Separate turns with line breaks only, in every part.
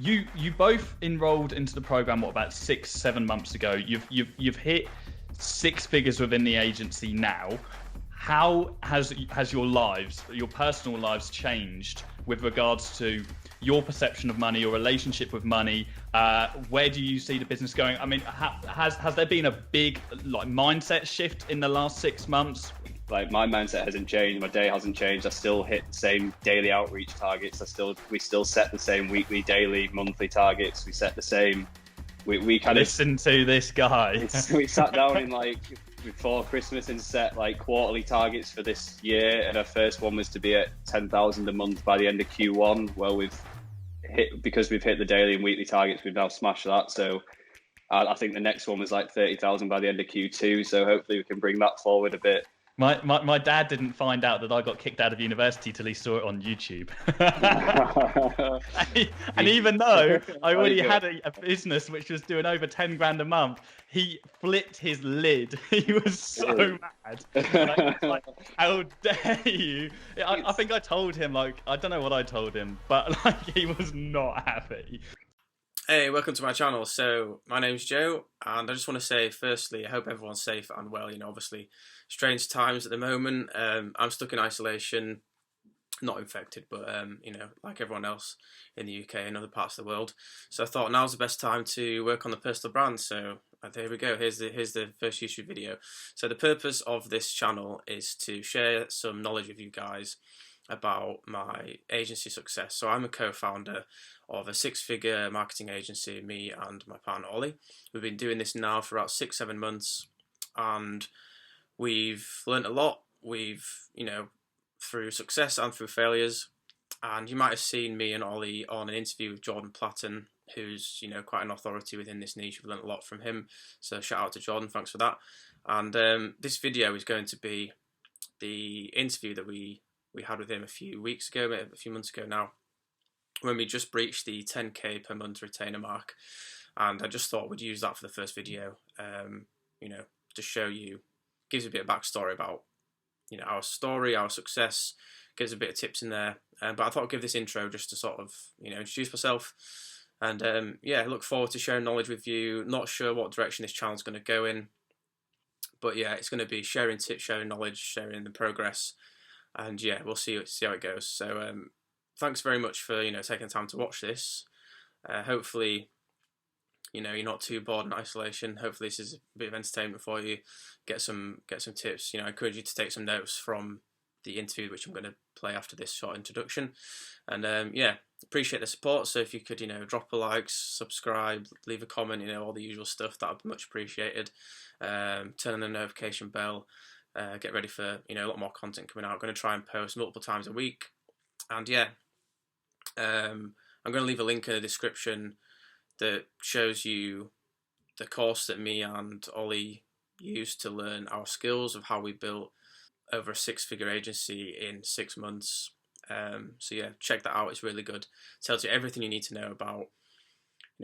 you both enrolled into the program about 6-7 months ago. You've hit six figures within the agency now. How has your personal lives changed with regards to your perception of money, your relationship with money? Where do you see the business going? I mean, has there been a big mindset shift in the last 6 months?
Like, my mindset hasn't changed, my day hasn't changed. I still hit the same daily outreach targets. We still set the same weekly, daily, monthly targets. We set the same. We kind of
listen to this guy.
We sat down in before Christmas and set quarterly targets for this year, and our first one was to be at 10,000 a month by the end of Q1. Well, because we've hit the daily and weekly targets, we've now smashed that. So I think the next one was 30,000 by the end of Q2. So hopefully we can bring that forward a bit.
My dad didn't find out that I got kicked out of university till he saw it on YouTube. and even though I already had a business which was doing over 10 grand a month, he flipped his lid. He was so mad. How dare you? I think I told him, I don't know what I told him, but he was not happy.
Hey, welcome to my channel. So my name's Joe, and I just want to say, firstly, I hope everyone's safe and well. Obviously strange times at the moment. I'm stuck in isolation, not infected, but like everyone else in the UK and other parts of the world. So I thought now's the best time to work on the personal brand. So there we go. Here's the first YouTube video. So the purpose of this channel is to share some knowledge with you guys about my agency success. So I'm a co-founder of a 6-figure marketing agency, me and my partner Ollie. We've been doing this now for about 6-7 months, and we've learned a lot. We've, through success and through failures. And you might have seen me and Ollie on an interview with Jordan Platten, who's, quite an authority within this niche. We've learned a lot from him. So shout out to Jordan, thanks for that. And this video is going to be the interview that we had with him a few months ago now, when we just breached the 10k per month retainer mark. And I just thought we'd use that for the first video, to show you, gives a bit of backstory about, our story, our success, gives a bit of tips in there. But I thought I'd give this intro just to sort of, introduce myself. And yeah, look forward to sharing knowledge with you. Not sure what direction this channel's going to go in, but yeah, it's going to be sharing tips, sharing knowledge, sharing the progress. And yeah, we'll see how it goes. So thanks very much for taking the time to watch this. Hopefully, you're not too bored in isolation. Hopefully, this is a bit of entertainment for you. Get some tips. I encourage you to take some notes from the interview, which I'm going to play after this short introduction. And yeah, appreciate the support. So if you could drop a like, subscribe, leave a comment, all the usual stuff, that would be much appreciated. Turn on the notification bell. Get ready for a lot more content coming out. I'm going to try and post multiple times a week. And yeah, I'm going to leave a link in the description that shows you the course that me and Ollie used to learn our skills of how we built over a 6-figure agency in 6 months. So yeah, check that out. It's really good. It tells you everything you need to know about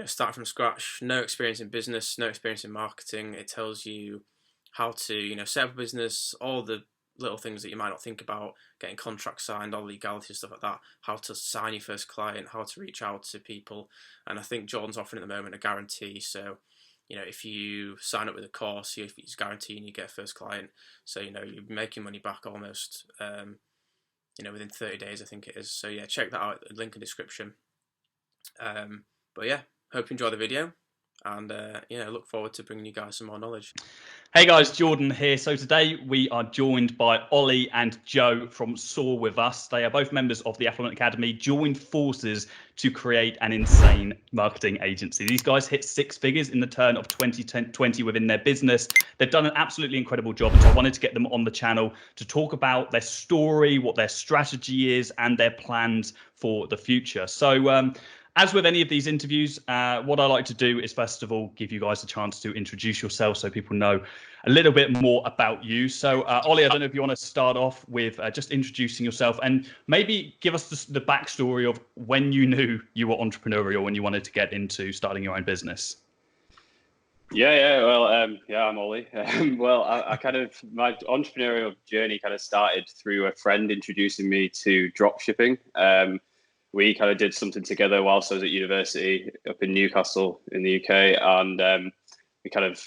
starting from scratch. No experience in business, no experience in marketing. It tells you how to set up a business, all the little things that you might not think about, getting contracts signed, all the legality, stuff like that, how to sign your first client, how to reach out to people. And I think Jordan's offering at the moment a guarantee. So if you sign up with a course, he's guaranteeing you get a first client. So you're making money back almost within 30 days, I think it is. So yeah, check that out, link in the description. But yeah, hope you enjoy the video. And look forward to bringing you guys some more knowledge.
Hey guys, Jordan here. So today we are joined by Ollie and Joe from Soar With Us. They are both members of the Affluent Academy, joined forces to create an insane marketing agency. These guys hit 6 figures in the turn of 2020 within their business. They've done an absolutely incredible job. And so I wanted to get them on the channel to talk about their story, what their strategy is, and their plans for the future. So as with any of these interviews, what I like to do is, first of all, give you guys a chance to introduce yourself so people know a little bit more about you. So, Ollie, I don't know if you want to start off with just introducing yourself and maybe give us the backstory of when you knew you were entrepreneurial, when you wanted to get into starting your own business.
Yeah. Well, I'm Ollie. Well, I my entrepreneurial journey kind of started through a friend introducing me to drop shipping. we kind of did something together whilst I was at university up in Newcastle in the UK, and we kind of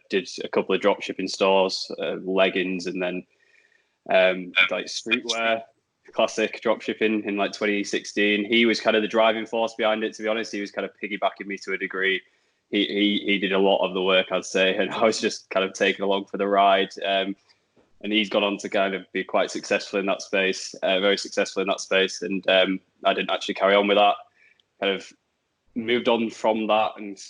did a couple of drop shipping stores, leggings, and then like streetwear, classic drop shipping in like 2016. He was kind of the driving force behind it, to be honest. He was kind of piggybacking me to a degree. He did a lot of the work, I'd say, and I was just kind of taken along for the ride. And he's gone on to kind of be quite successful in that space, very successful in that space. And I didn't actually carry on with that. Kind of moved on from that and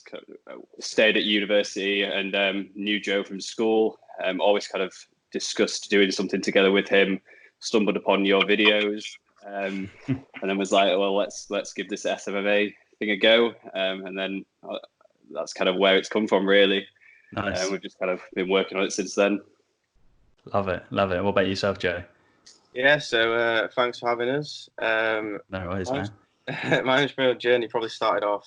stayed at university and knew Joe from school. Always kind of discussed doing something together with him. Stumbled upon your videos, and then was like, well, let's give this SMMA thing a go. And then that's kind of where it's come from, really.
Nice.
We've just kind of been working on it since then.
Love it. What about yourself, Joe?
Yeah, so thanks for having us.
No worries, man.
My entrepreneurial journey probably started off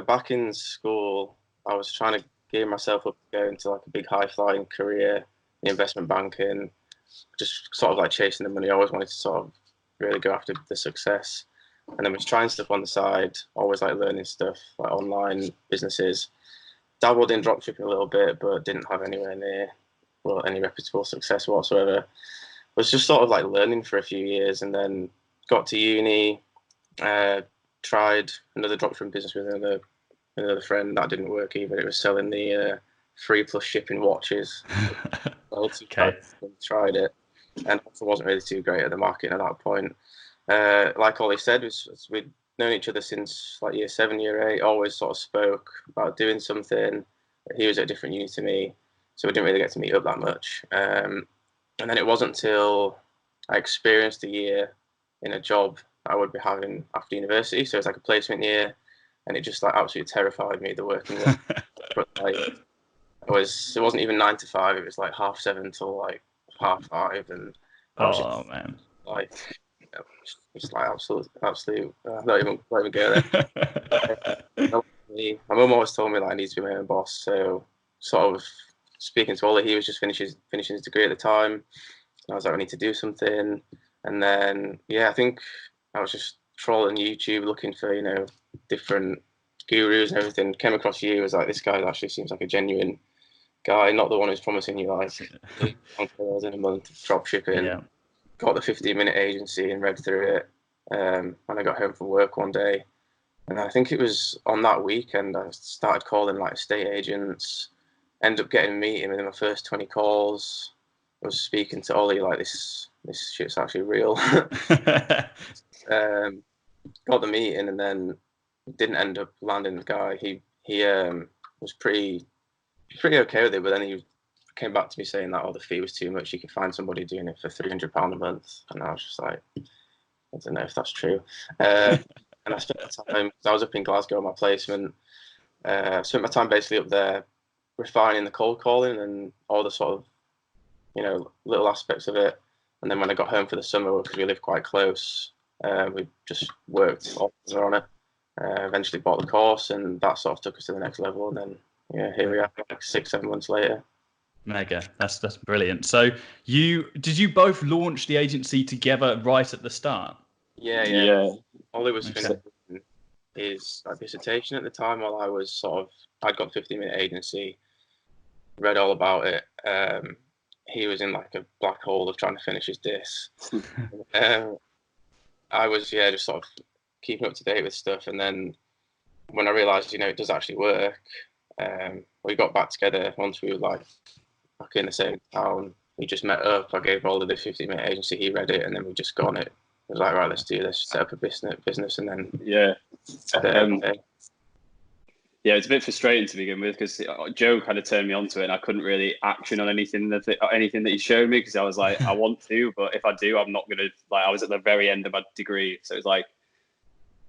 back in school. I was trying to gear myself up to go into like a big high-flying career in investment banking, just sort of like chasing the money. I always wanted to sort of really go after the success, and then was trying stuff on the side, always like learning stuff like online businesses. Dabbled in dropshipping a little bit, but didn't have anywhere near any reputable success whatsoever. Was just sort of like learning for a few years, and then got to uni, tried another dropshipping business with another friend. That didn't work either. It was selling the free plus shipping watches.
Okay.
Tried it, and also wasn't really too great at the market at that point. Like Ollie said, we'd known each other since like year 7, year 8. Always sort of spoke about doing something. He was at a different uni to me, so we didn't really get to meet up that much. And then it wasn't until I experienced a year in a job that I would be having after university. So it's like a placement year, and it just like absolutely terrified me, the working world. But like it wasn't even 9 to 5. It was like 7:30 till like 5:30, and I was just,
man,
like it's like absolute. Not even go there. My mum always told me that I need to be my own boss. So sort of speaking to Ollie, he was just finishing his degree at the time. And I was like, I need to do something. And then I think I was just trolling YouTube, looking for different gurus and everything. Came across you. Was like, this guy actually seems like a genuine guy, not the one who's promising you like $1,000 in a month drop shipping.
Yeah.
Got the 15-minute agency and read through it. And I got home from work one day, and I think it was on that weekend I started calling like estate agents. Ended up getting a meeting within my first 20 calls. I was speaking to Ollie like, this shit's actually real. Got the meeting, and then didn't end up landing the guy. He was pretty okay with it, but then he came back to me saying that the fee was too much. You could find somebody doing it for £300 a month, and I was just like, I don't know if that's true. And I spent my time. I was up in Glasgow on my placement. Spent my time basically up there, refining the cold calling and all the sort of little aspects of it. And then when I got home for the summer, because we live quite close, we just worked on it. Eventually bought the course, and that sort of took us to the next level. And then here we are, like 6-7 months later.
Mega, that's brilliant. So did you both launch the agency together right at the start?
Yeah. Ollie was finishing his dissertation at the time, while I'd got 15-minute agency, read all about it. He was in like a black hole of trying to finish his diss. I was just sort of keeping up to date with stuff, and then when I realised it does actually work, we got back together once we were like back in the same town. We just met up. I gave Ollie the 15-minute agency. He read it, and then we just got on it. It was like, right, let's do this. Set up a business, and then
it's a bit frustrating to begin with, because Joe kind of turned me onto it, and I couldn't really action on anything that he showed me, because I was like, I want to, but if I do, I'm not gonna I was at the very end of my degree, so it was like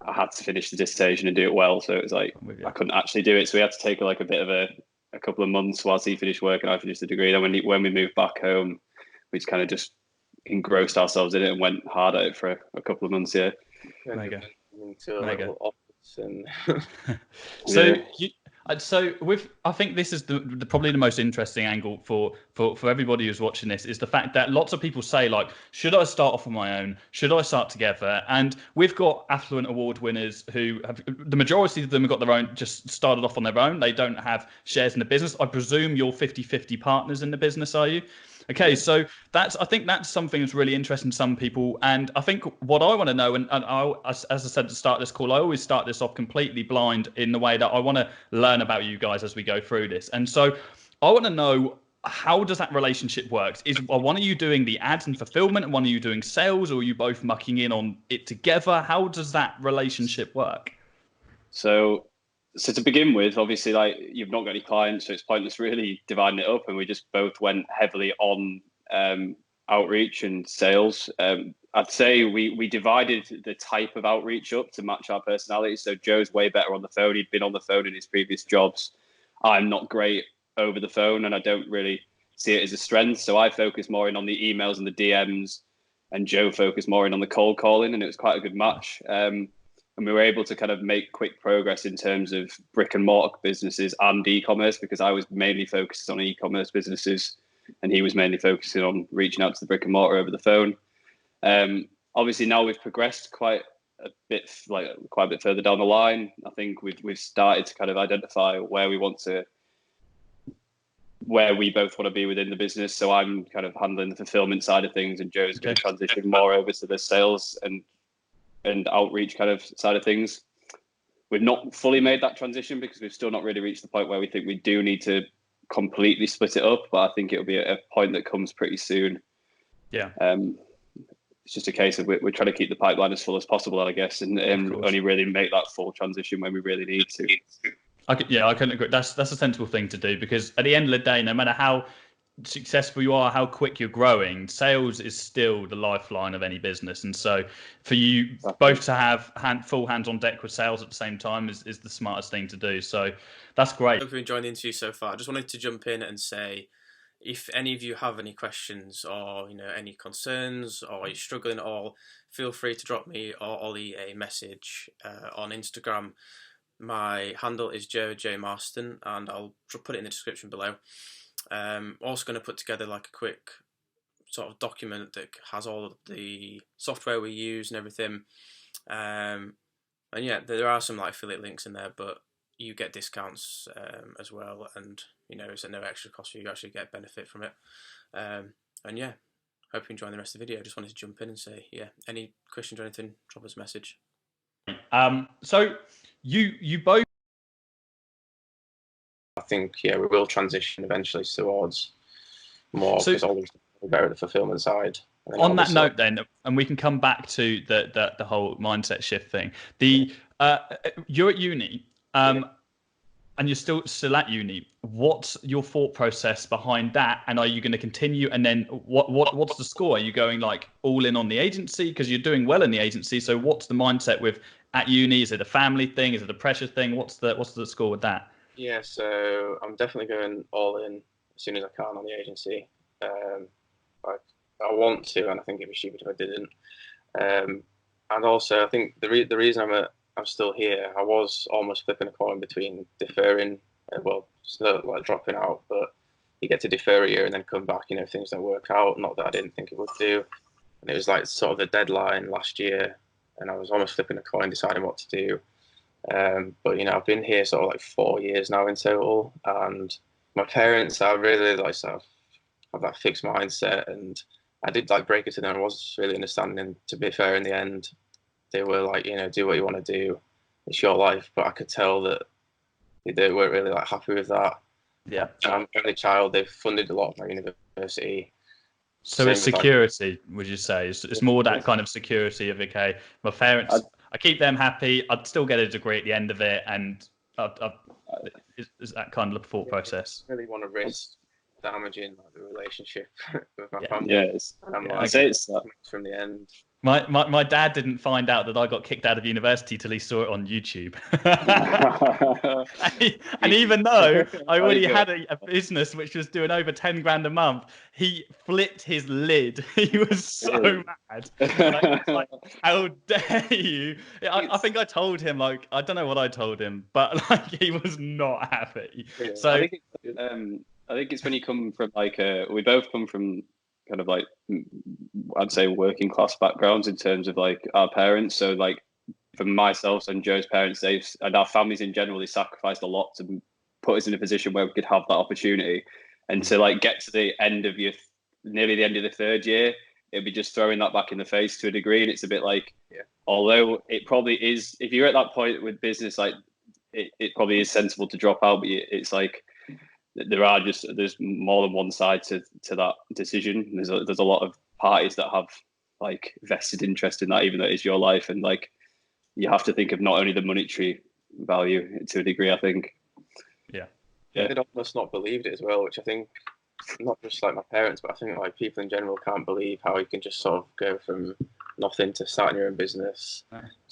I had to finish the dissertation and do it well. So it was like I couldn't actually do it, so we had to take like a bit of a couple of months whilst he finished work and I finished the degree. Then when we moved back home, we just kind of just engrossed ourselves in it and went hard at it for a couple of months.
Mega.
Into a little office and
So So I think this is the probably the most interesting angle for everybody who's watching this is the fact that lots of people say like, should I start off on my own? Should I start together? And we've got affluent award winners who have, the majority of them have got their own, just started off on their own. They don't have shares in the business. I presume you're 50-50 partners in the business, are you? Okay, so I think that's something that's really interesting to some people. And I think what I want to know, and as I said at the start of this call, I always start this off completely blind in the way that I want to learn about you guys as we go through this. And so I want to know, how does that relationship work? Are one of you doing the ads and fulfillment and one of you doing sales, or are you both mucking in on it together? How does that relationship work?
So to begin with, obviously, like, you've not got any clients, so it's pointless really dividing it up. And we just both went heavily on outreach and sales. I'd say we divided the type of outreach up to match our personalities. So Joe's way better on the phone. He'd been on the phone in his previous jobs. I'm not great over the phone, and I don't really see it as a strength. So I focus more in on the emails and the DMs, and Joe focused more in on the cold calling, and it was quite a good match. And we were able to kind of make quick progress in terms of brick and mortar businesses and e-commerce, because I was mainly focused on e-commerce businesses and he was mainly focusing on reaching out to the brick and mortar over the phone. Obviously now we've progressed quite a bit further down the line. I think we've started to kind of identify where we both want to be within the business. So I'm kind of handling the fulfillment side of things, and Joe's going to transition more over to the sales and outreach kind of side of things. We've not fully made that transition because we've still not really reached the point where we think we do need to completely split it up, but I think it'll be a point that comes pretty soon. Yeah. It's just a case of we're trying to keep the pipeline as full as possible, I guess, and only really make that full transition when we really need to.
I couldn't agree. That's a sensible thing to do, because at the end of the day, no matter how successful you are, how quick you're growing, sales is still the lifeline of any business. And so for you both to have full hands on deck with sales at the same time is the smartest thing to do. So that's great.
Hope you enjoyed the interview so far. I just wanted to jump in and say, if any of you have any questions or any concerns, or you're struggling at all, feel free to drop me or Ollie a message on Instagram. My handle is Joe J Marston, and I'll put it in the description below. Also going to put together like a quick sort of document that has all of the software we use and everything. And yeah, there are some like affiliate links in there, but you get discounts as well, and it's at no extra cost for you. You actually get benefit from it. And yeah, hope you enjoy the rest of the video. I just wanted to jump in and say, yeah, any questions or anything, drop us a message.
So you both,
I think, yeah, we will transition eventually towards more, because always better the fulfillment side.
On that note then, and we can come back to the whole mindset shift thing. You're at uni, and you're still at uni. What's your thought process behind that? And are you going to continue? And then what's the score? Are you going like all in on the agency because you're doing well in the agency? So what's the mindset with at uni? Is it a family thing? Is it a pressure thing? What's the score with that?
Yeah, so I'm definitely going all in as soon as I can on the agency. I want to, and I think it'd be stupid if I didn't. And also, I think the reason I'm still here, I was almost flipping a coin between deferring, still like dropping out, but you get to defer a year and then come back, if things don't work out. Not that I didn't think it would do. And it was like sort of the deadline last year, and I was almost flipping a coin, deciding what to do. But I've been here sort of like 4 years now in total, and my parents are really like sort of have that fixed mindset, and I did like break it to them. I was really understanding. To be fair, in the end, they were like, do what you want to do. It's your life. But I could tell that they weren't really like happy with that.
Yeah.
I'm an only child. They've funded a lot of my university.
So it's security, would you say? It's more that kind of security of, okay, my parents, I keep them happy. I'd still get a degree at the end of it, and is that kind of the thought process?
I really want to risk damaging the relationship with my family.
Yes.
I
say it's
from the end.
My dad didn't find out that I got kicked out of university till he saw it on YouTube. And even though I already had a business which was doing over 10 grand a month, he flipped his lid. He was so mad. Like, how dare you? I think I told him, like, I don't know what I told him, but like he was not happy. So
I think it's when you come from like we both come from kind of like, I'd say, working class backgrounds in terms of like our parents. So like for myself and Joe's parents, and our families in general, they sacrificed a lot to put us in a position where we could have that opportunity. And to like get to the end of nearly the end of the third year, it'd be just throwing that back in the face to a degree. And it's a bit like, although it probably is, if you're at that point with business, like it probably is sensible to drop out, but it's like, there's more than one side to that decision. There's a lot of parties that have like vested interest in that, even though it is your life, and like you have to think of not only the monetary value to a degree. I think. Yeah.
They'd almost not believed it as well, which I think not just like my parents, but I think like people in general can't believe how you can just sort of go from nothing to starting your own business.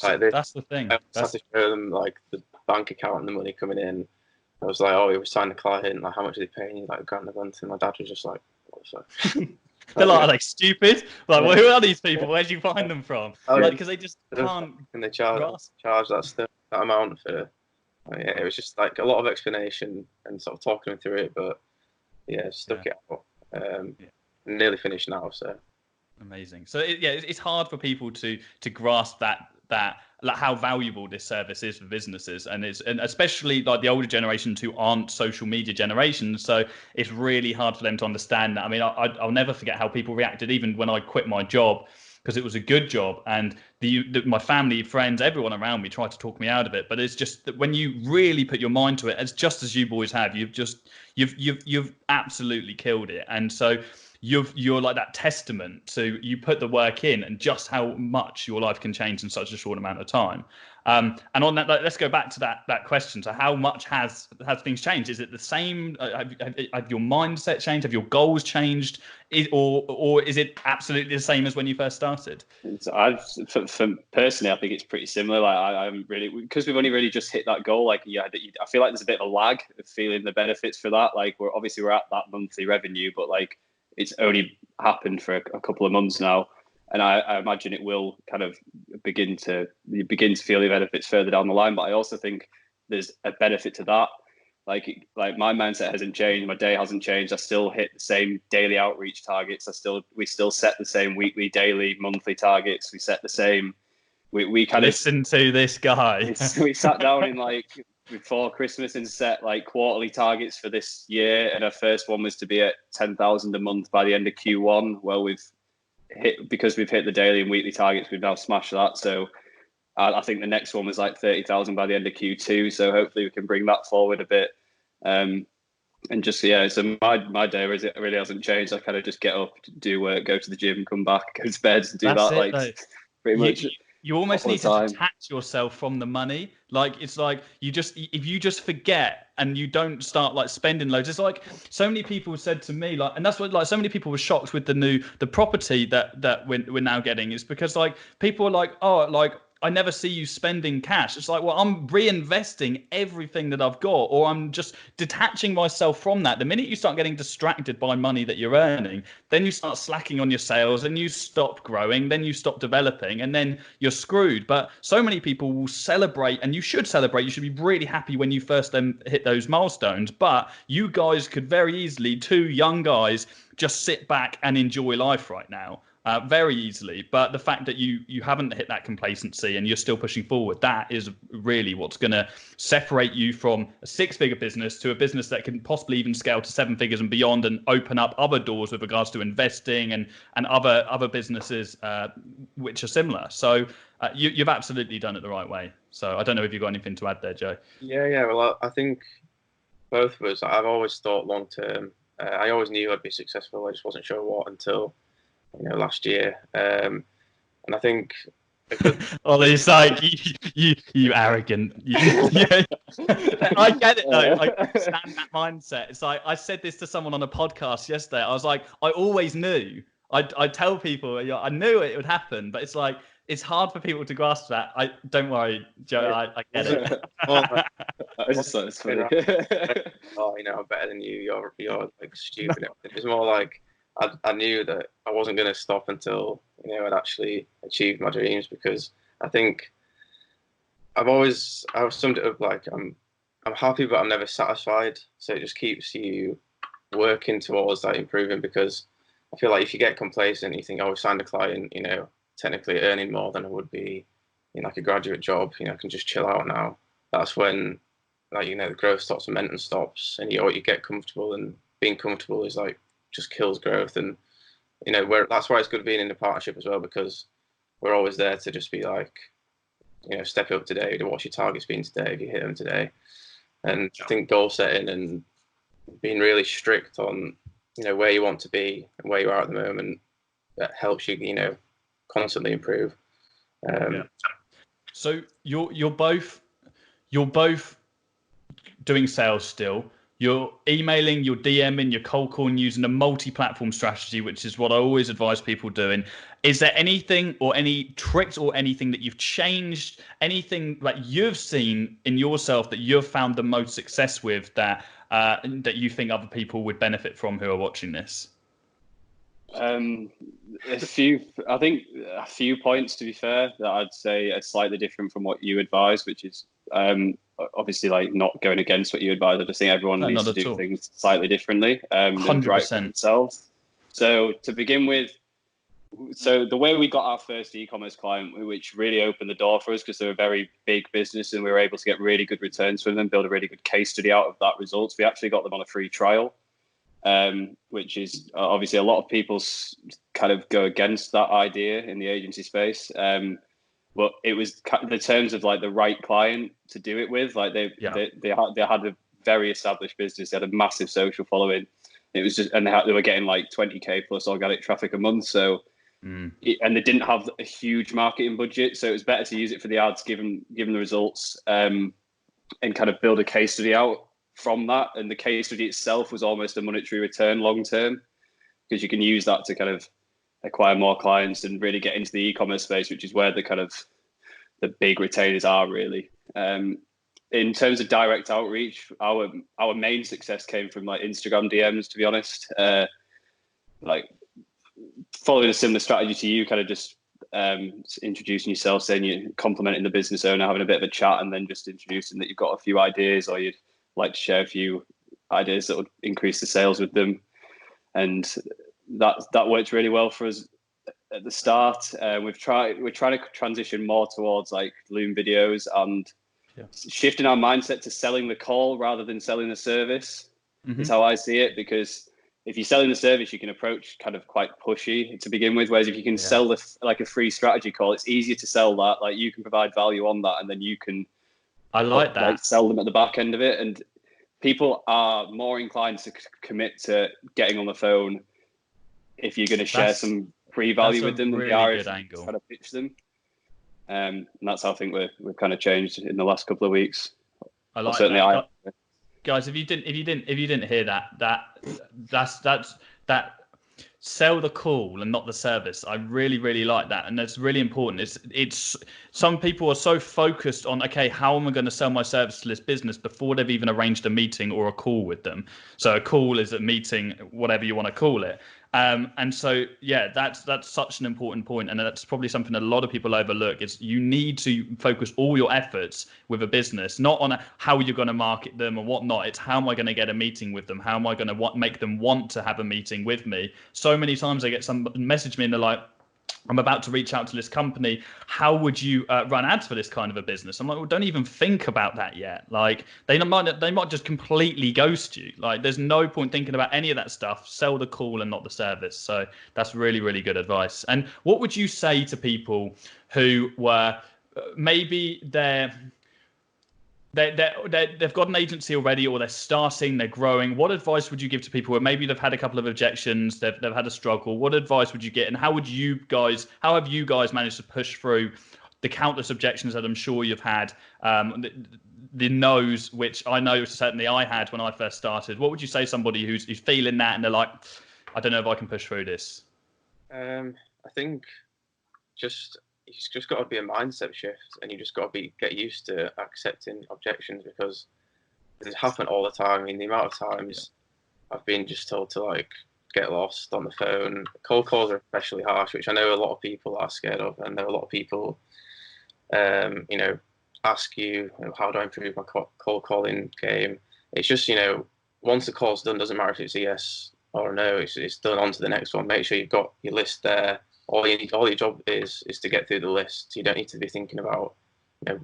Like that's the thing.
I had to show them like the bank account and the money coming in. I was like, oh, we were signing a client, like, how much are they paying you? Like, £1 a month. And my dad was just like, what the fuck?
They're like, are they stupid? Like, well, who are these people? Where'd you find them from? Because they just can't.
And they charge that amount for. Yeah, it was just like a lot of explanation and sort of talking through it, but yeah, stuck it out. Nearly finished now, so.
Amazing. So it's hard for people to grasp that like how valuable this service is for businesses, and especially like the older generations who aren't social media generations. So it's really hard for them to understand that. I mean, I'll never forget how people reacted even when I quit my job, because it was a good job, and my family, friends, everyone around me tried to talk me out of it. But it's just that when you really put your mind to it, it's just as you boys have, you've absolutely killed it. And so you're like that testament to you put the work in and just how much your life can change in such a short amount of time. And on that, let's go back to that question. So how much has things changed? Is it the same? Have your mindset changed? Have your goals changed? Or is it absolutely the same as when you first started?
For personally, I think it's pretty similar. Like I'm really, because we've only really just hit that goal. Like I feel like there's a bit of a lag of feeling the benefits for that. Like we're at that monthly revenue, but like it's only happened for a couple of months now. And I imagine it will kind of begin to feel the benefits further down the line. But I also think there's a benefit to that. Like my mindset hasn't changed. My day hasn't changed. I still hit the same daily outreach targets. We still set the same weekly, daily, monthly targets. We set the same. We kind
listen to this guy.
We sat down in like before Christmas and set like quarterly targets for this year. And our first one was to be at 10,000 a month by the end of Q1. Well, because we've hit the daily and weekly targets, we've now smashed that. So I think the next one was like 30,000 by the end of Q2. So hopefully we can bring that forward a bit. And just, so my day really hasn't changed. I kind of just get up, do work, go to the gym, come back, go to bed, and do that. Pretty much.
You almost need to detach yourself from the money. Like it's like if you just forget and you don't start like spending loads. It's like so many people said to me, like, and that's what like so many people were shocked with the property that we're now getting, is because like people are like, oh, like I never see you spending cash. It's like, well, I'm reinvesting everything that I've got, or I'm just detaching myself from that. The minute you start getting distracted by money that you're earning, then you start slacking on your sales and you stop growing, then you stop developing, and then you're screwed. But so many people will celebrate, and you should celebrate. You should be really happy when you first hit those milestones. But you guys could very easily, two young guys, just sit back and enjoy life right now. Very easily. But the fact that you haven't hit that complacency and you're still pushing forward, that is really what's going to separate you from a 6-figure business to a business that can possibly even scale to 7 figures and beyond, and open up other doors with regards to investing and other businesses which are similar. So you've absolutely done it the right way. So I don't know if you've got anything to add there, Joe.
Yeah. Well, I think both of us, I've always thought long term. I always knew I'd be successful. I just wasn't sure what until last year. And I think
Ollie's like, you arrogant. I get it though. I understand that mindset. It's like I said this to someone on a podcast yesterday. I was like, I always knew I tell people, I knew it would happen, but it's like, it's hard for people to grasp that. Don't worry, Joe, I get it.
I just thought it's funny.
Oh, I'm better than you. You're like stupid. It was more like I knew that I wasn't going to stop until I'd actually achieved my dreams, because I think I've summed it up like I'm happy, but I'm never satisfied. So it just keeps you working towards that improving, because I feel like if you get complacent, you think, oh, we signed a client, technically earning more than I would be in like a graduate job, I can just chill out now. That's when the growth stops, momentum stops, and you get comfortable, and being comfortable is like just kills growth. And that's why it's good being in a partnership as well, because we're always there to just be like, step up today. What's your targets been today? Have you hit them today? And I think goal setting and being really strict on where you want to be and where you are at the moment, that helps you constantly improve.
So you're both doing sales still. You're emailing, you're DMing, you're cold calling using a multi-platform strategy, which is what I always advise people doing. Is there anything or any tricks or anything that you've changed, anything that you've seen in yourself that you've found the most success with that you think other people would benefit from who are watching this?
I think a few points, to be fair, that I'd say are slightly different from what you advise, which is obviously like not going against what you advise. I just think everyone needs to do things slightly differently.
100%.
Right for themselves. So to begin with, the way we got our first e-commerce client, which really opened the door for us, because they're a very big business and we were able to get really good returns from them, build a really good case study out of that results. We actually got them on a free trial. Which is obviously a lot of people kind of go against that idea in the agency space. But it was the terms of like the right client to do it with. Like they had a very established business. They had a massive social following. It was just, and they were getting like 20K plus organic traffic a month. So, and they didn't have a huge marketing budget. So it was better to use it for the ads, given the results, and kind of build a case study out from that. And the case study itself was almost a monetary return long term, because you can use that to kind of acquire more clients and really get into the e-commerce space, which is where the big retailers are really. In terms of direct outreach, our main success came from like Instagram DMs, to be honest. Like following a similar strategy to you, kind of just introducing yourself, saying you're complimenting the business owner, having a bit of a chat, and then just introducing that you've got a few ideas, or you'd like to share a few ideas that would increase the sales with them. And that worked really well for us at the start. We're trying to transition more towards like Loom videos and shifting our mindset to selling the call rather than selling the service. Is how I see it, because if you're selling the service, you can approach kind of quite pushy to begin with. Whereas if you can sell like a free strategy call, it's easier to sell that. Like you can provide value on that, and then you can sell them at the back end of it. And people are more inclined to commit to getting on the phone if you're going to share some free value with them than they are if you try to pitch them. And that's how I think we've kind of changed in the last couple of weeks.
I like that. Guys, if you didn't hear that's sell the call and not the service. I really, really like that. And that's really important. It's some people are so focused on, okay, how am I going to sell my service to this business before they've even arranged a meeting or a call with them? So a call is a meeting, whatever you want to call it. And so, yeah, that's such an important point. And that's probably something that a lot of people overlook. Is you need to focus all your efforts with a business, not on how you're going to market them or whatnot. It's how am I going to get a meeting with them? How am I going to make them want to have a meeting with me? So many times I get some message me and they're like, I'm about to reach out to this company. How would you run ads for this kind of a business? I'm like, well, don't even think about that yet. Like they might just completely ghost you. Like there's no point thinking about any of that stuff. Sell the call and not the service. So that's really, really good advice. And what would you say to people who were maybe they've got an agency already, or they're starting, they're growing? What advice would you give to people where maybe they've had a couple of objections, they've had a struggle? What advice would you get, and how have you guys managed to push through the countless objections that I'm sure you've had, the no's, which I know certainly I had when I first started? What would you say to somebody who's feeling that and they're like, I don't know if I can push through this?
I think it's just got to be a mindset shift, and you just got to get used to accepting objections, because it happens all the time. I mean, the amount of times I've been just told to like get lost on the phone. Cold calls are especially harsh, which I know a lot of people are scared of. I know a lot of people, ask you, how do I improve my cold calling game? It's just, once the call's done, doesn't matter if it's a yes or a no, it's done. On to the next one. Make sure you've got your list there. All your job is to get through the list. You don't need to be thinking about,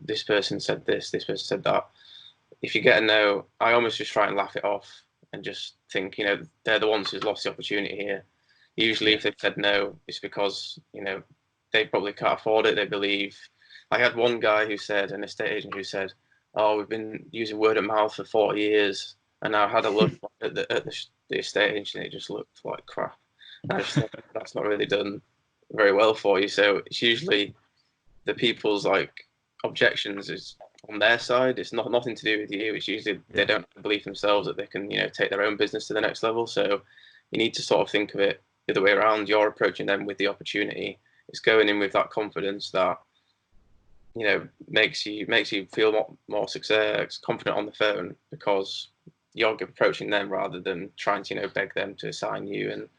this person said this person said that. If you get a no, I almost just try and laugh it off and just think, they're the ones who's lost the opportunity here. Usually if they've said no, it's because, they probably can't afford it. They believe. I had one guy an estate agent who said, "Oh, we've been using word of mouth for 40 years." And I had a look at the estate agent, and it just looked like crap. And I just thought, that's not really done very well for you. So it's usually the people's objections is on their side. It's nothing to do with you. It's usually they don't believe themselves that they can, take their own business to the next level. So you need to sort of think of it the other way around. You're approaching them with the opportunity. It's going in with that confidence that, makes you feel more confident on the phone, because you're approaching them rather than trying to, beg them to assign you. And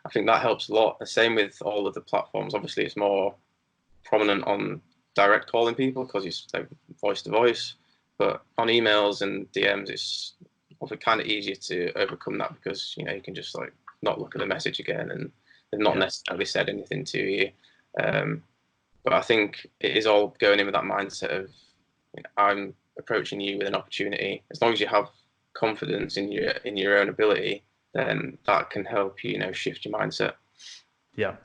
I think that helps a lot. The same with all of the platforms. Obviously, it's more prominent on direct calling people because it's voice to voice. But on emails and DMs, it's often kind of easier to overcome that, because you can just not look at the message again, and they've not necessarily said anything to you. But I think it is all going in with that mindset of, I'm approaching you with an opportunity. As long as you have confidence in your own ability, then that can help you, shift your mindset. Yeah.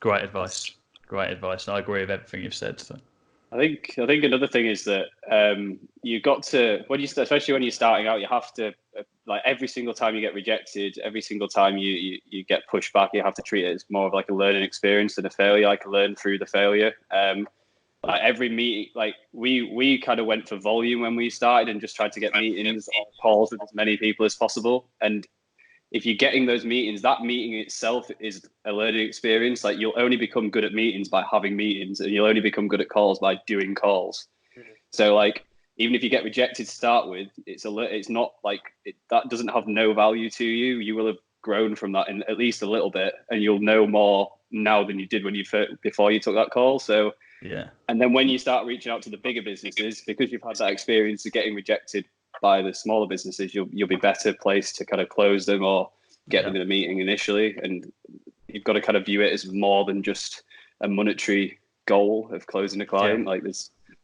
Great advice. I agree with everything you've said. So.
I think another thing is that you got to, especially when you're starting out, you have to, every single time you get rejected, every single time you get pushed back, you have to treat it as more of a learning experience than a failure. Learn through the failure. Every meeting, we kind of went for volume when we started and just tried to get meetings or calls with as many people as possible. And if you're getting those meetings, that meeting itself is a learning experience. You'll only become good at meetings by having meetings, and you'll only become good at calls by doing calls. Mm-hmm. So even if you get rejected to start with, it's not that doesn't have no value to you. You will have grown from that in at least a little bit, and you'll know more now than you did before you took that call. So and then when you start reaching out to the bigger businesses, because you've had that experience of getting rejected by the smaller businesses, you'll be better placed to kind of close them or get them in a meeting initially. And you've got to kind of view it as more than just a monetary goal of closing a client.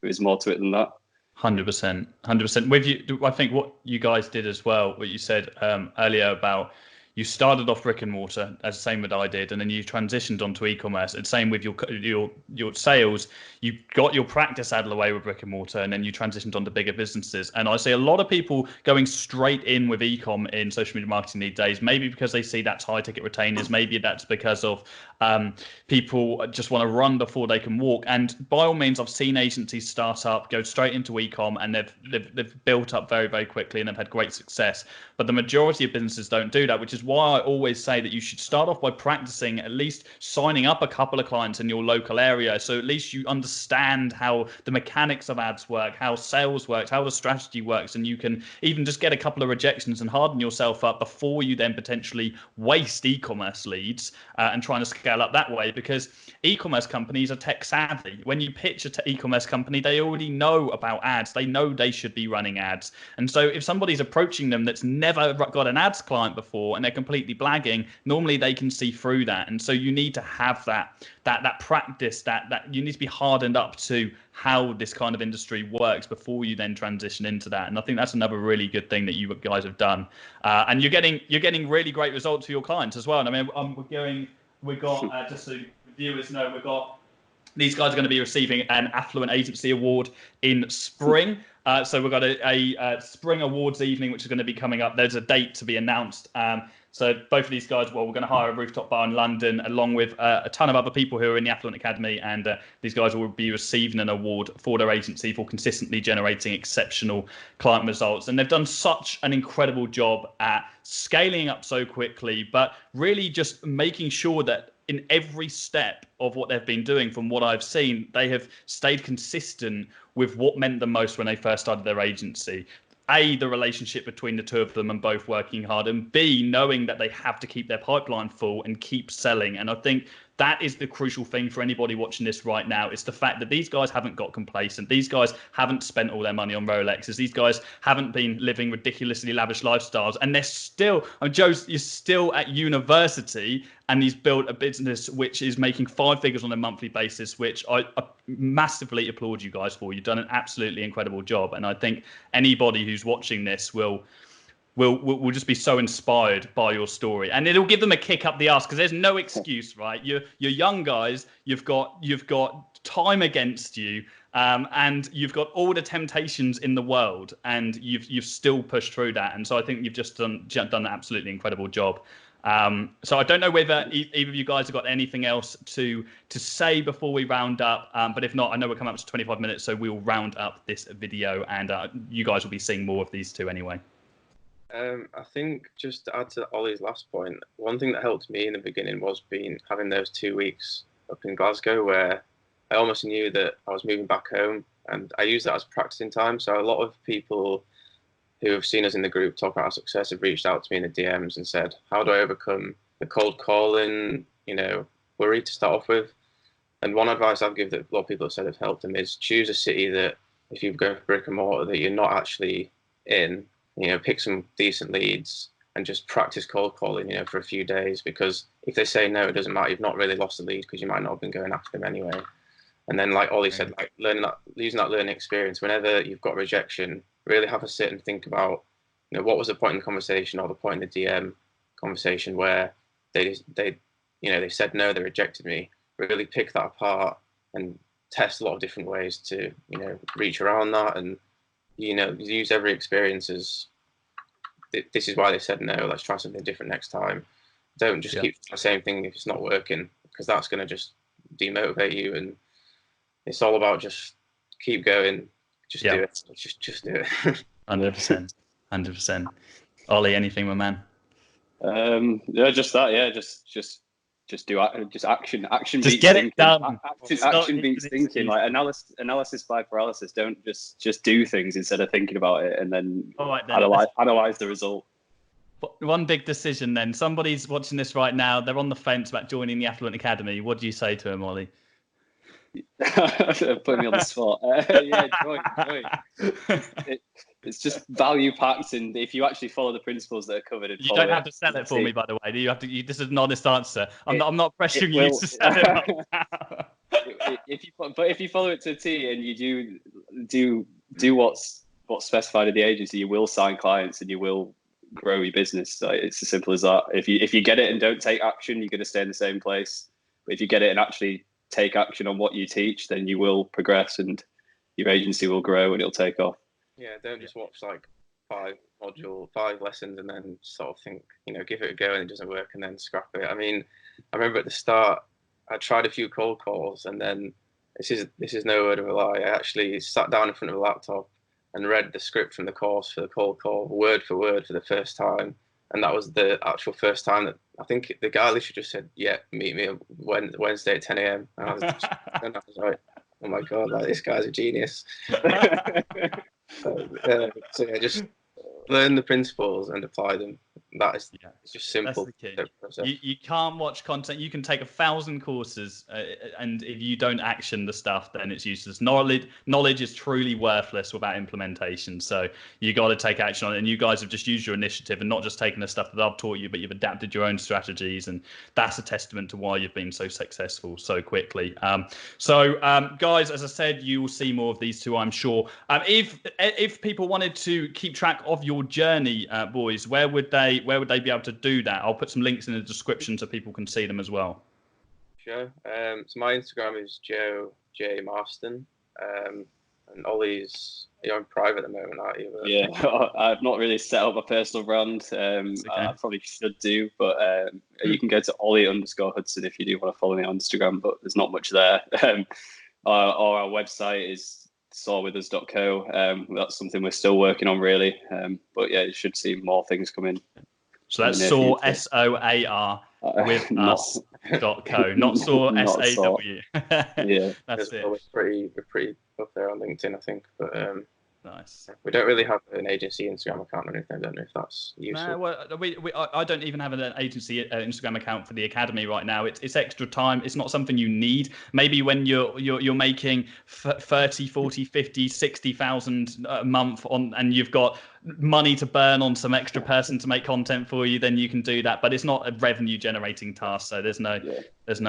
There's more to it than that.
100%. With you, I think what you guys did as well, what you said earlier about, you started off brick and mortar, as the same with I did, and then you transitioned onto e-commerce. And same with your sales. You got your practice out of the way with brick and mortar, and then you transitioned onto bigger businesses. And I see a lot of people going straight in with e-com in social media marketing these days, maybe because they see that's high ticket retainers, maybe that's because of people just want to run before they can walk. And by all means, I've seen agencies start up, go straight into e-com, and they've built up very, very quickly, and they've had great success. But the majority of businesses don't do that, which is why I always say that you should start off by practicing, at least signing up a couple of clients in your local area. So at least you understand how the mechanics of ads work, how sales works, how the strategy works, and you can even just get a couple of rejections and harden yourself up before you then potentially waste e-commerce leads and trying to scale up that way, because e-commerce companies are tech savvy. When you pitch an e-commerce company, they already know about ads. They know they should be running ads. And so if somebody's approaching them that's never got an ads client before and they're completely blagging, normally they can see through that. And so you need to have that practice, that you need to be hardened up to how this kind of industry works before you then transition into that. And I think that's another really good thing that you guys have done. And you're getting really great results for your clients as well. And I mean, we've got just so viewers know, these guys are going to be receiving an Affluent Agency Award in spring. So we've got a spring awards evening, which is going to be coming up. There's a date to be announced. So both of these guys, we're going to hire a rooftop bar in London, along with a ton of other people who are in the Affluent Academy. And these guys will be receiving an award for their agency for consistently generating exceptional client results. And they've done such an incredible job at scaling up so quickly, but really just making sure that in every step of what they've been doing, from what I've seen, they have stayed consistent with what meant the most when they first started their agency. A, the relationship between the two of them and both working hard, and B, knowing that they have to keep their pipeline full and keep selling. And I think that is the crucial thing for anybody watching this right now. It's the fact that these guys haven't got complacent. These guys haven't spent all their money on Rolexes. These guys haven't been living ridiculously lavish lifestyles. And they're still, you're still at university, and he's built a business which is making 5 figures on a monthly basis, which I massively applaud you guys for. You've done an absolutely incredible job. And I think anybody who's watching this will just be so inspired by your story, and it'll give them a kick up the arse, because there's no excuse, right? You're young guys, you've got time against you, and you've got all the temptations in the world, and you've still pushed through that. And so I think you've just done an absolutely incredible job. So I don't know whether either of you guys have got anything else to say before we round up, but if not, I know we're coming up to 25 minutes, so we'll round up this video, and you guys will be seeing more of these two anyway.
I think, just to add to Ollie's last point, one thing that helped me in the beginning was having those 2 weeks up in Glasgow, where I almost knew that I was moving back home, and I used that as practicing time. So a lot of people who have seen us in the group talk about our success have reached out to me in the DMs and said, how do I overcome the cold calling, worry to start off with? And one advice I've given that a lot of people have said have helped them is choose a city that, if you go for brick and mortar, that you're not actually in. Pick some decent leads and just practice cold calling, for a few days, because if they say no, it doesn't matter. You've not really lost the lead, because you might not have been going after them anyway. And then, like Ollie said, like using that learning experience, whenever you've got rejection, really have a sit and think about, what was the point in the conversation, or the point in the DM conversation where they said no, they rejected me. Really pick that apart and test a lot of different ways to, reach around that, and use every experience as this is why they said no. Let's try something different next time. Don't just keep the same thing if it's not working, because that's going to just demotivate you. And it's all about just keep going. Just do it. Just do it.
100%. 100%. Ollie, anything, my man?
Yeah, just that. Yeah, just do action. Action.
Just
beats
get
thinking.
it done.
Action beats thinking. Like analysis by paralysis. Don't just do things instead of thinking about it, and then, analyze the result.
One big decision then. Somebody's watching this right now. They're on the fence about joining the Affluent Academy. What do you say to him, Ollie?
Put me on the spot. Yeah, join. It's just value packed, and if you actually follow the principles that are covered, you
don't have to sell it for me, by the way. Do you have to? This is an honest answer. I'm not pressuring you to sell it.
If you follow it to a T, and you do what's specified in the agency, you will sign clients and you will grow your business. Like, it's as simple as that. If you get it and don't take action, you're going to stay in the same place. But if you get it and actually take action on what you teach, then you will progress, and your agency will grow and it'll take off.
Yeah, don't just watch like 5 lessons and then sort of think, give it a go and it doesn't work and then scrap it. I mean, I remember at the start, I tried a few cold calls, and then this is no word of a lie. I actually sat down in front of a laptop and read the script from the course for the cold call, word for word, for the first time. And that was the actual first time that I think the guy literally just said, yeah, meet me Wednesday at 10 a.m. And I was like, oh my God, like, this guy's a genius. So yeah, just learn the principles and apply them. It's just simple.
You can't watch content. You can take 1,000 courses, and if you don't action the stuff, then it's useless. Knowledge is truly worthless without implementation. So you got to take action on it. And you guys have just used your initiative and not just taken the stuff that I've taught you, but you've adapted your own strategies, and that's a testament to why you've been so successful so quickly. Guys, as I said, you will see more of these two, I'm sure. If people wanted to keep track of your journey, boys, where would they be able to do that? I'll put some links in the description so people can see them as well.
Sure. So my Instagram is Joe J Marston, and Ollie's, you're on private at the moment, aren't you?
Yeah, I've not really set up a personal brand. I probably should do, but you can go to Ollie_Hudson if you do want to follow me on Instagram, but there's not much there. Our website is soarwithus.co. That's something we're still working on, really. But yeah, you should see more things coming.
So that's
near
SOAR,
future.
SOAR with
Not-
us.co, not SOAR,
not
SAW.
Yeah.
That's it.
We're pretty up there on LinkedIn, I think. But
Nice.
we don't really have an agency Instagram account or anything. I don't know if that's useful.
No, well, I don't even have an agency Instagram account for the academy right now. It's extra time. It's not something you need. Maybe when you're making 30, 40, 50, 60,000 a month on, and you've got money to burn on some extra person to make content for you, then you can do that. But it's not a revenue generating task, so there's no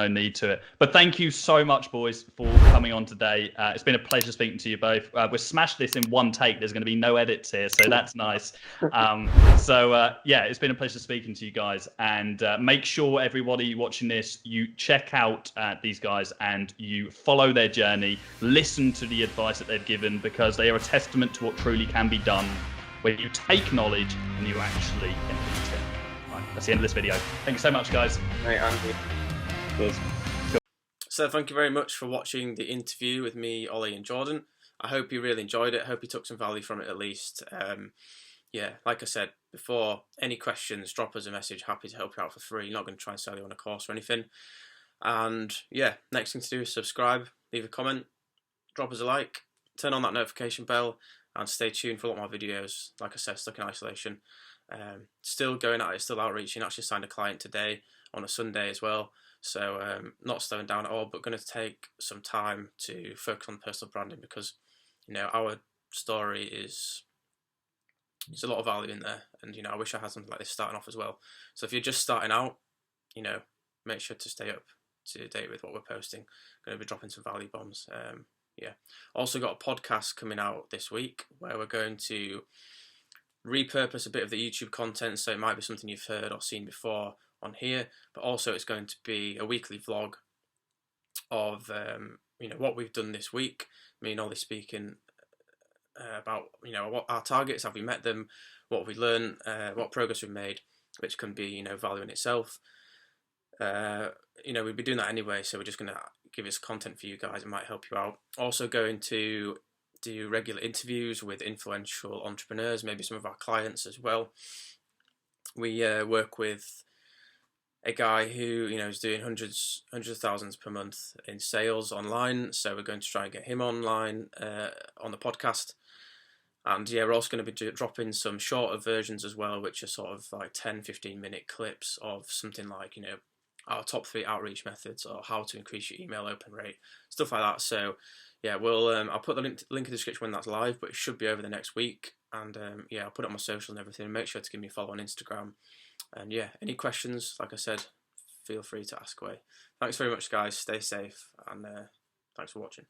need to it. But thank you so much, boys, for coming on today. It's been a pleasure speaking to you both. We've smashed this in one take. There's going to be no edits here, so that's nice. Yeah, it's been a pleasure speaking to you guys. And make sure everybody watching this, you check out these guys and you follow their journey. Listen to the advice that they've given, because they are a testament to what truly can be done when you take knowledge and you actually implement it. Right, that's the end of this video. Thank you so much, guys.
Right, Andy.
Cheers.
So thank you very much for watching the interview with me, Ollie and Jordan. I hope you really enjoyed it. I hope you took some value from it at least. Yeah, like I said before, any questions, drop us a message. Happy to help you out for free. Not going to try and sell you on a course or anything. And yeah, next thing to do is subscribe, leave a comment, drop us a like, turn on that notification bell, and stay tuned for a lot more videos. Like I said, stuck in isolation. Still going at it, still outreaching. Actually signed a client today on a Sunday as well. So not slowing down at all, but going to take some time to focus on personal branding, because our story is, there's a lot of value in there, and I wish I had something like this starting off as well. So if you're just starting out, make sure to stay up to date with what we're posting. Going to be dropping some value bombs. Yeah. Also got a podcast coming out this week where we're going to repurpose a bit of the YouTube content, so it might be something you've heard or seen before on here, but also it's going to be a weekly vlog of what we've done this week. Me and Ollie speaking about what our targets, have we met them, what have we learned, what progress we've made, which can be value in itself. We'd be doing that anyway, so we're just going to give us content for you guys. It might help you out. Also going to do regular interviews with influential entrepreneurs, maybe some of our clients as well. We work with a guy who is doing hundreds of thousands per month in sales online, so we're going to try and get him online on the podcast. And yeah, we're also going to be dropping some shorter versions as well, which are sort of like 10-15 minute clips of something like our top 3 outreach methods, or how to increase your email open rate, stuff like that. So yeah, we'll I'll put the link in the description when that's live, but it should be over the next week. And yeah, I'll put it on my social and everything. Make sure to give me a follow on Instagram. And yeah, any questions, like I said, feel free to ask away. Thanks very much, guys. Stay safe, and thanks for watching.